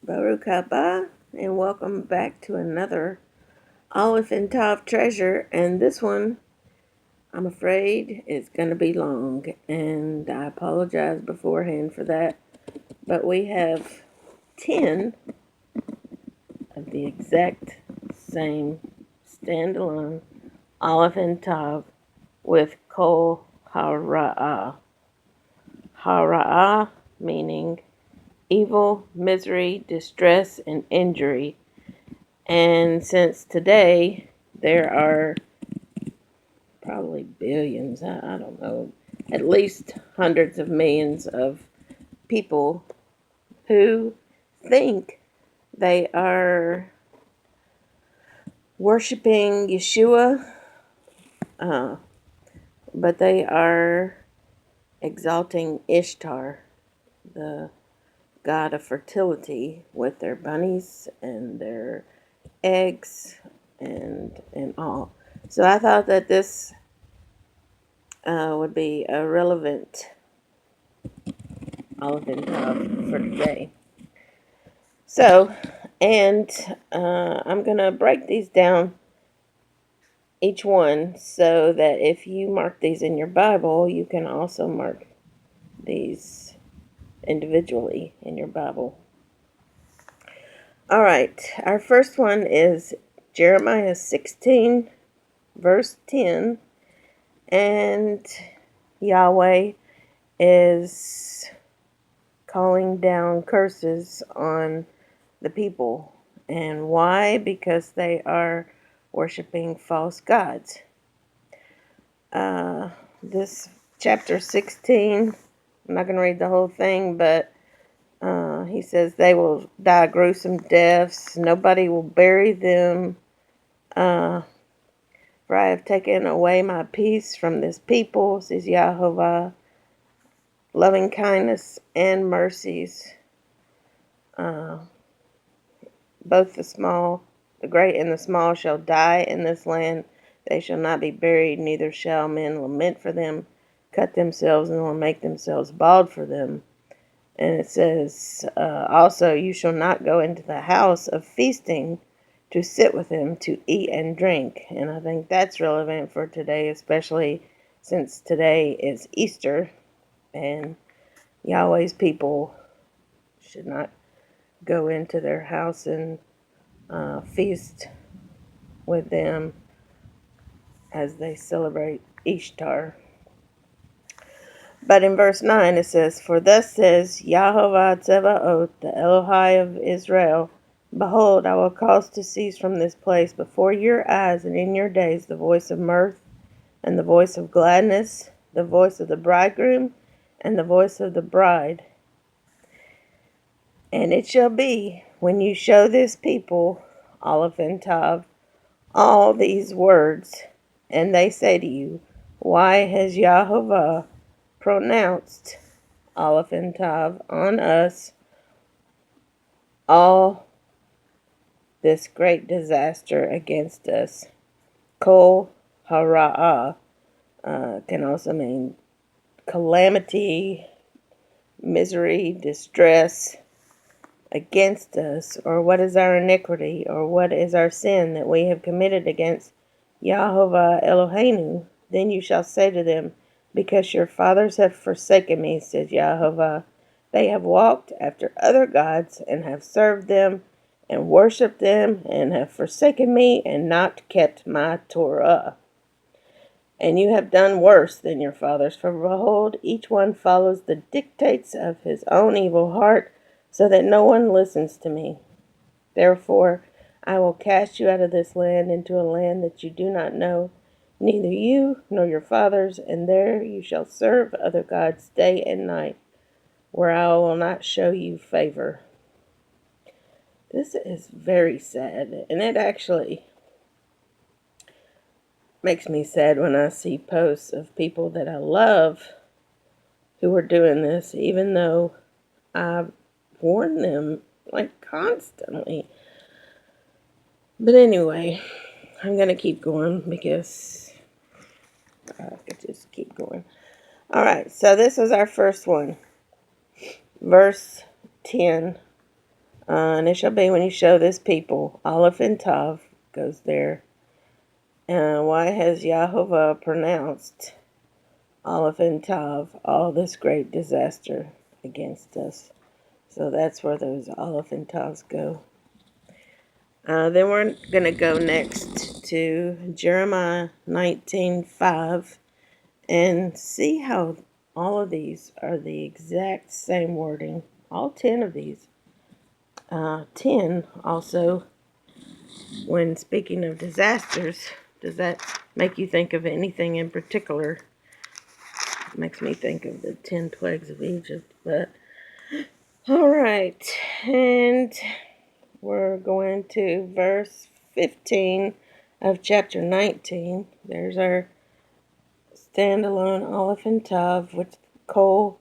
Baruch haba, and welcome back to another Alef Tav treasure. And this one, I'm afraid, is going to be long, and I apologize beforehand for that. But we have 10 of the exact same standalone Alef Tav with Kol-hara'ah. Hara'ah meaning evil, misery, distress, and injury. And since today there are probably billions, I don't know, at least hundreds of millions of people who think they are worshiping Yeshua, uh, but they are exalting Ishtar, the god of fertility, with their bunnies and their eggs and all. So I thought that this would be a relevant Alef Tav for today. So, and I'm going to break these down, each one, so that if you mark these in your Bible, you can also mark these individually in your Bible. All right, our first one is Jeremiah 16, verse 10, and Yahweh is calling down curses on the people. And why? Because they are worshiping false gods. This chapter 16, I'm not going to read the whole thing, but he says they will die gruesome deaths. Nobody will bury them. For I have taken away my peace from this people, says Yahovah. Loving kindness and mercies. Both the great and the small shall die in this land. They shall not be buried, neither shall men lament for them, cut themselves, nor make themselves bald for them. And it says, also, you shall not go into the house of feasting to sit with them, to eat and drink. And I think that's relevant for today, especially since today is Easter, and Yahweh's people should not go into their house and feast with them as they celebrate Ishtar. But in verse 9 it says, For thus says Yahovah Tzebaoth, the Elohai of Israel, Behold, I will cause to cease from this place before your eyes and in your days the voice of mirth, and the voice of gladness, the voice of the bridegroom, and the voice of the bride. And it shall be, when you show this people, Alef Tav, all these words, and they say to you, Why has Yahovah pronounced Alef Tav on us all this great disaster against us? Kol-hara'ah can also mean calamity, misery, distress against us, or what is our iniquity, or what is our sin that we have committed against Yahovah Eloheinu? Then you shall say to them, Because your fathers have forsaken me, says Yahovah, they have walked after other gods, and have served them, and worshipped them, and have forsaken me, and not kept my Torah. And you have done worse than your fathers, for behold, each one follows the dictates of his own evil heart, so that no one listens to me. Therefore, I will cast you out of this land into a land that you do not know, neither you nor your fathers, and there you shall serve other gods day and night, where I will not show you favor. This is very sad, and it actually makes me sad when I see posts of people that I love who are doing this, even though I warn them constantly. But anyway, I'm going to keep going because I could just keep going. Alright, so this is our first one. Verse 10 And it shall be when you show this people, Alef Tav goes there. Why has Yahovah pronounced Alef Tav all this great disaster against us? So that's where those Alef Tavs go. Then we're going to go next to Jeremiah 19:5 and see how all of these are the exact same wording. All 10 of these. 10 also, when speaking of disasters, does that make you think of anything in particular? It makes me think of the 10 plagues of Egypt. But all right, and we're going to verse 15 of chapter 19. There's our standalone Alef Tav with Kol-harעה.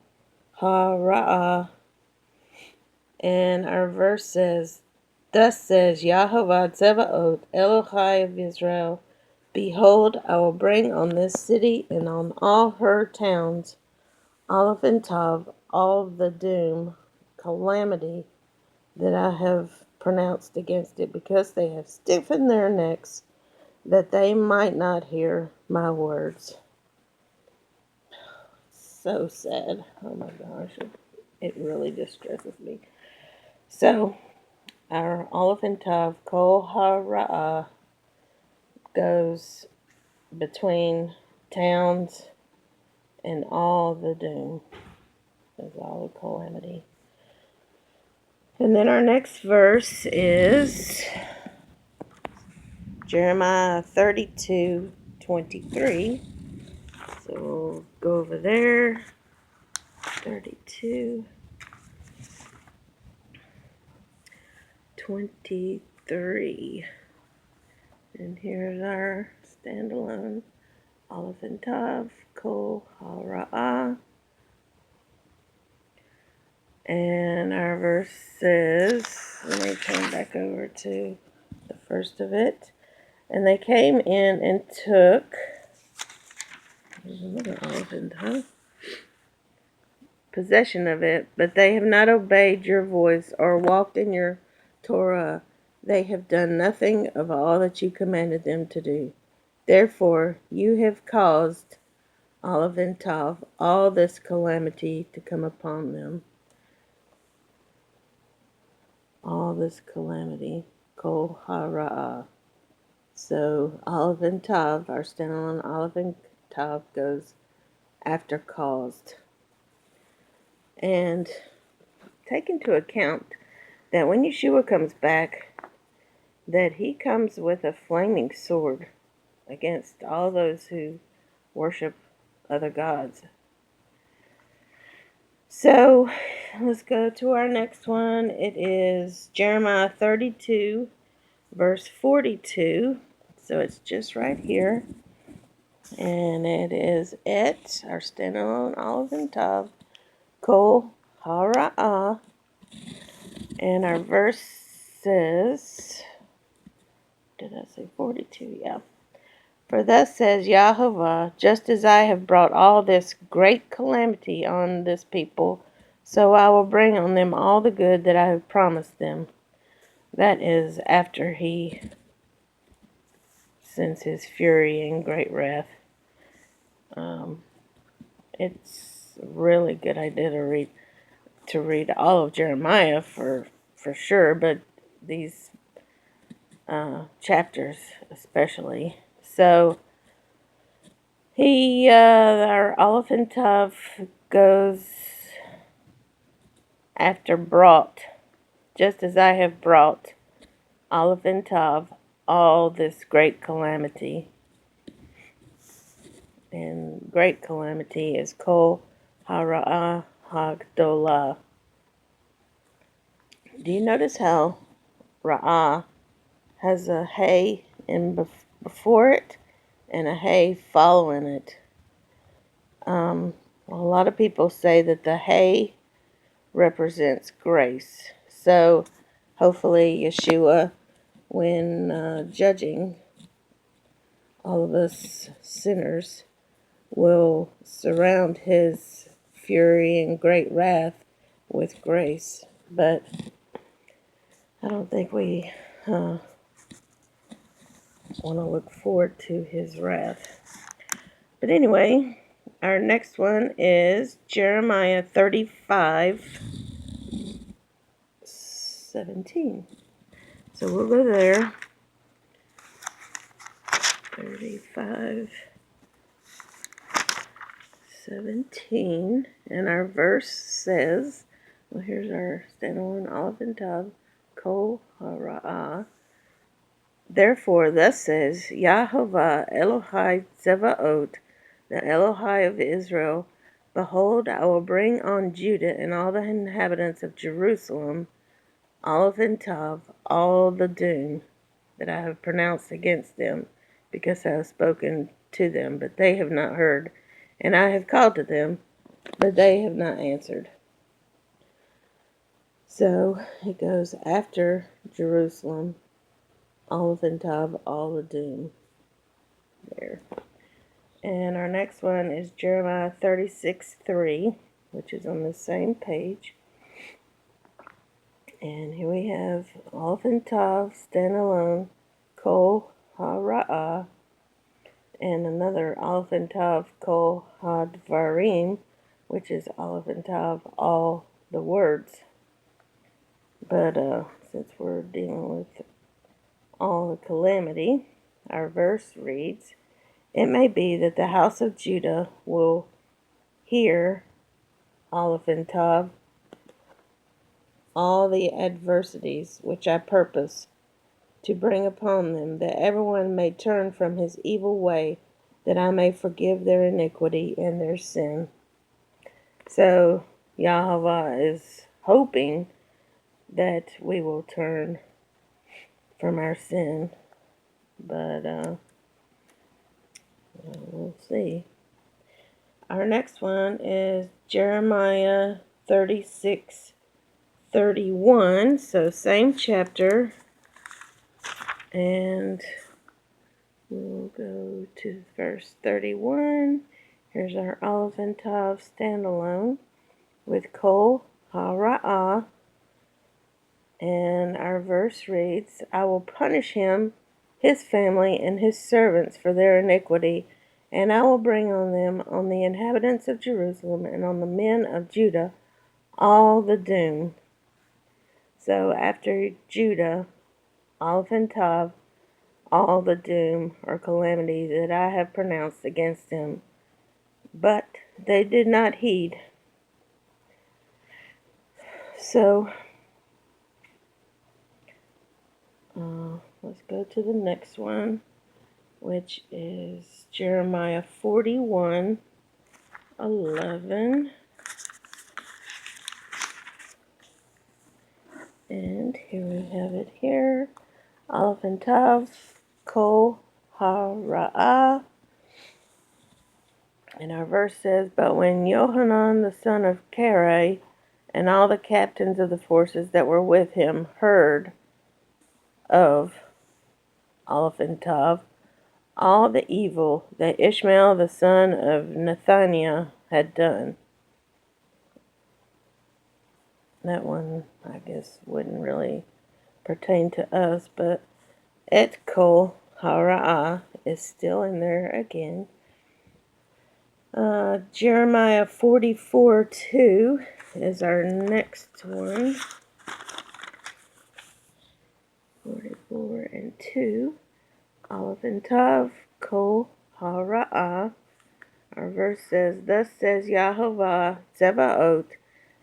And our verse says, Thus says Yahovah Tzebaoth, Elohai of Israel, Behold, I will bring on this city and on all her towns, Alef Tav, all the doom, calamity that I have pronounced against it, because they have stiffened their necks, that they might not hear my words. So sad. Oh my gosh, it really distresses me. So, our Alef Tav, Kol-harעה, goes between towns and all the doom. Is all the calamity. And then our next verse is Jeremiah 32:23. So we'll go over there. 32:23. And here's our standalone Alef Tav, Kol-harעה. And our verse says, let me turn back over to the first of it. And they came in and took, there's another Alef Tav, possession of it, but they have not obeyed your voice or walked in your Torah. They have done nothing of all that you commanded them to do. Therefore, you have caused Alef Tav all this calamity to come upon them. All this calamity, Kol-harעה. So Alef Tav, our standalone Alef Tav, goes after caused. And take into account that when Yeshua comes back, that he comes with a flaming sword against all those who worship other gods. So let's go to our next one. It is Jeremiah 32, verse 42. So it's just right here. And it is our standalone Alef Tav, Kol-harעה. And our verse says, did I say 42? Yeah. For thus says Yahovah, just as I have brought all this great calamity on this people, so I will bring on them all the good that I have promised them. That is after he sends his fury and great wrath. It's a really good idea to read all of Jeremiah for sure, but these chapters especially. So our Alef Tav goes after brought, just as I have brought Alef Tav all this great calamity. And great calamity is Kol-harעה hagdolah. Do you notice how Ra'ah has a hay before it and a hay following it? A lot of people say that the hay represents grace. So hopefully Yeshua, when judging all of us sinners, will surround his fury and great wrath with grace. But I don't think we want to look forward to his wrath. But anyway, our next one is Jeremiah 35:17. So we'll go there. 35:17. And our verse says, well, here's our standalone Alef Tav, כל-הרעה. Therefore, thus says Yahovah Elohai Tzevaot, the Elohai of Israel, behold, I will bring on Judah and all the inhabitants of Jerusalem, Alef Tav, all the doom that I have pronounced against them, because I have spoken to them, but they have not heard, and I have called to them, but they have not answered. So it goes after Jerusalem, Alef Tav, all the doom there. And our next one is Jeremiah 36:3, which is on the same page. And here we have Alef Tav, standalone, כל-הרעה, and another Alef Tav, כל-הדברים, which is Alef Tav, all the words. But since we're dealing with all the calamity, our verse reads, it may be that the house of Judah will hear, Alef Tav, all the adversities which I purpose to bring upon them, that everyone may turn from his evil way, that I may forgive their iniquity and their sin. So Yahovah is hoping that we will turn from our sin, but we'll see. Our next one is Jeremiah 36:31, so same chapter, and we'll go to verse 31. Here's our Alef Tav standalone with כל-הרעה, and our verse reads, I will punish him, his family, and his servants for their iniquity, and I will bring on them, on the inhabitants of Jerusalem, and on the men of Judah, all the doom. So after Judah, Alef Tav, all the doom or calamity that I have pronounced against them. But they did not heed. So let's go to the next one, which is Jeremiah 41:11. And here we have it here. Alef Tav, כל-הרעה. And our verse says, but when Yohanan the son of Karai and all the captains of the forces that were with him heard of Alef Tav, all the evil that Ishmael the son of Nethaniah had done. That one, I guess, wouldn't really pertain to us, but כל-הרעה is still in there again. Jeremiah 44:2 is our next one. 44:2. Alef Tav, כל-הרעה. Our verse says, thus says Yahovah Tzevaot,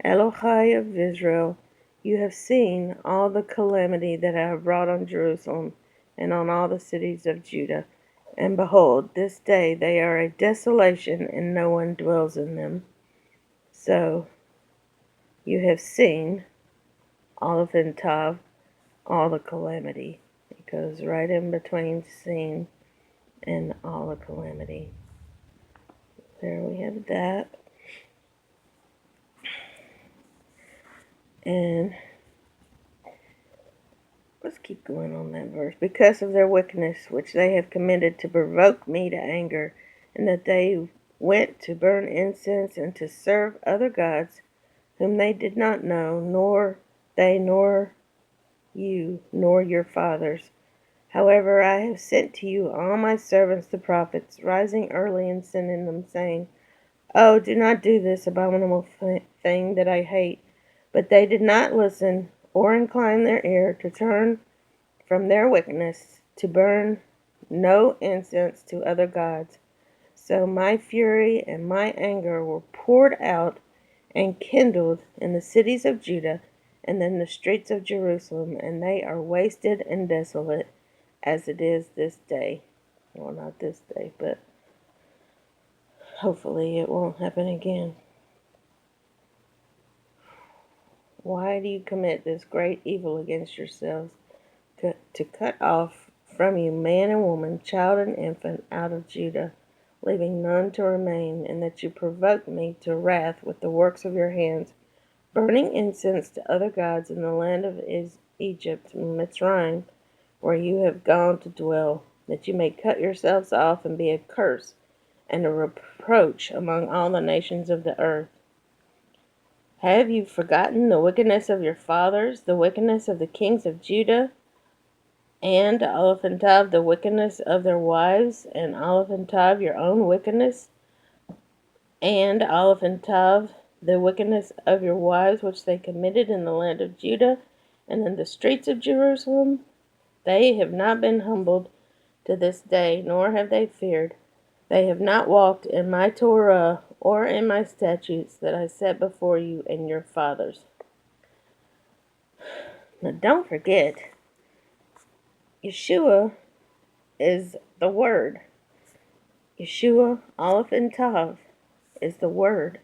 Elohai of Israel, you have seen all the calamity that I have brought on Jerusalem and on all the cities of Judah. And behold, this day they are a desolation, and no one dwells in them. So you have seen, Alef Tav, all the calamity. It goes right in between seen and all the calamity. There we have that. And let's keep going on that verse. Because of their wickedness, which they have committed to provoke me to anger, and that they went to burn incense and to serve other gods, whom they did not know, nor you nor your fathers. However, I have sent to you all my servants the prophets, rising early and sending them, saying, Oh, do not do this abominable thing that I hate. But they did not listen or incline their ear to turn from their wickedness, to burn no incense to other gods. So my fury and my anger were poured out and kindled in the cities of Judah and in the streets of Jerusalem, and they are wasted and desolate, as it is this day. Well, not this day, but hopefully it won't happen again. Why do you commit this great evil against yourselves, to cut off from you man and woman, child and infant, out of Judah, leaving none to remain, and that you provoke me to wrath with the works of your hands, burning incense to other gods in the land of Egypt, Mitzrayim, where you have gone to dwell, that you may cut yourselves off and be a curse and a reproach among all the nations of the earth. Have you forgotten the wickedness of your fathers, the wickedness of the kings of Judah, and Alef Tav, the wickedness of their wives, and Alef Tav, your own wickedness, and Alef Tav, the wickedness of your wives, which they committed in the land of Judah and in the streets of Jerusalem? They have not been humbled to this day, nor have they feared. They have not walked in my Torah or in my statutes that I set before you and your fathers. Now don't forget, Yeshua is the Word. Yeshua, Alef Tav, is the Word.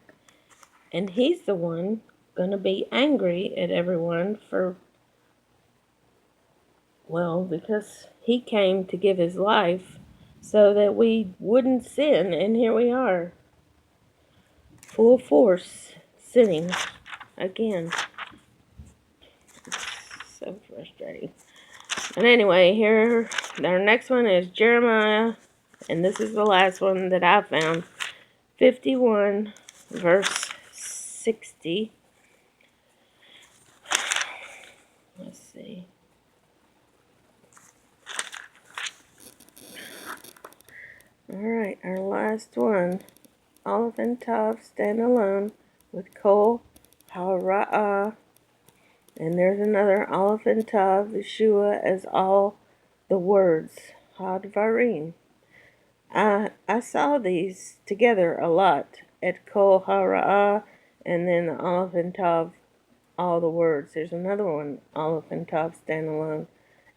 And he's the one going to be angry at everyone because he came to give his life so that we wouldn't sin. And here we are, full force, sinning again. It's so frustrating. And anyway, here, our next one is Jeremiah, and this is the last one that I found. 51, verse 60. Let's see. Alright, our last one. Alef Tav, stand alone with כל-הרעה. And there's another Alef Tav, Yeshua, as all the words, Hadvarim. I saw these together a lot at כל-הרעה, and then Alef Tav, all the words. There's another one, Alef Tav, stand alone,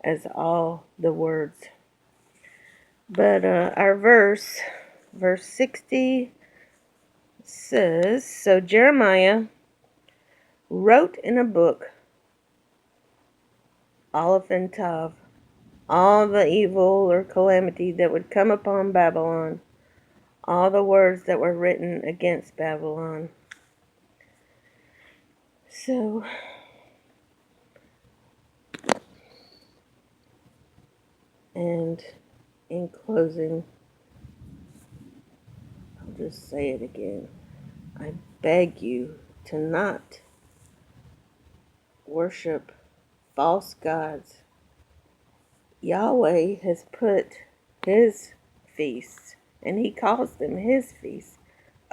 as all the words. But our verse 60 says, So Jeremiah wrote in a book, Alef Tav, all the evil or calamity that would come upon Babylon, all the words that were written against Babylon. So, and in closing, I'll just say it again. I beg you to not worship false gods. Yahweh has put his feasts, and he calls them his feasts,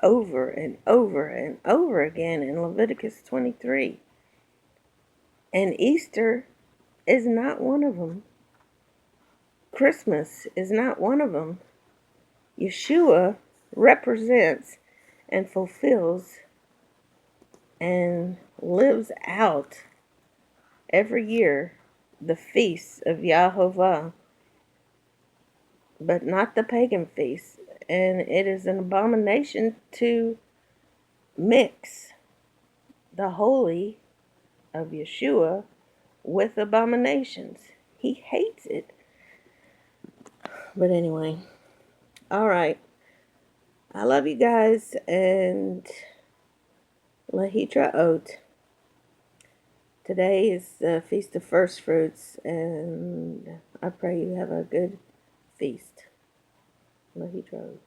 over and over and over again in Leviticus 23. And Easter is not one of them. Christmas is not one of them. Yeshua represents and fulfills and lives out every year the feasts of Yahovah, but not the pagan feasts. And it is an abomination to mix the holy of Yeshua with abominations. He hates it. But anyway, alright. I love you guys, and Lahitraot. Today is the Feast of First Fruits, and I pray you have a good feast. Lahitraot.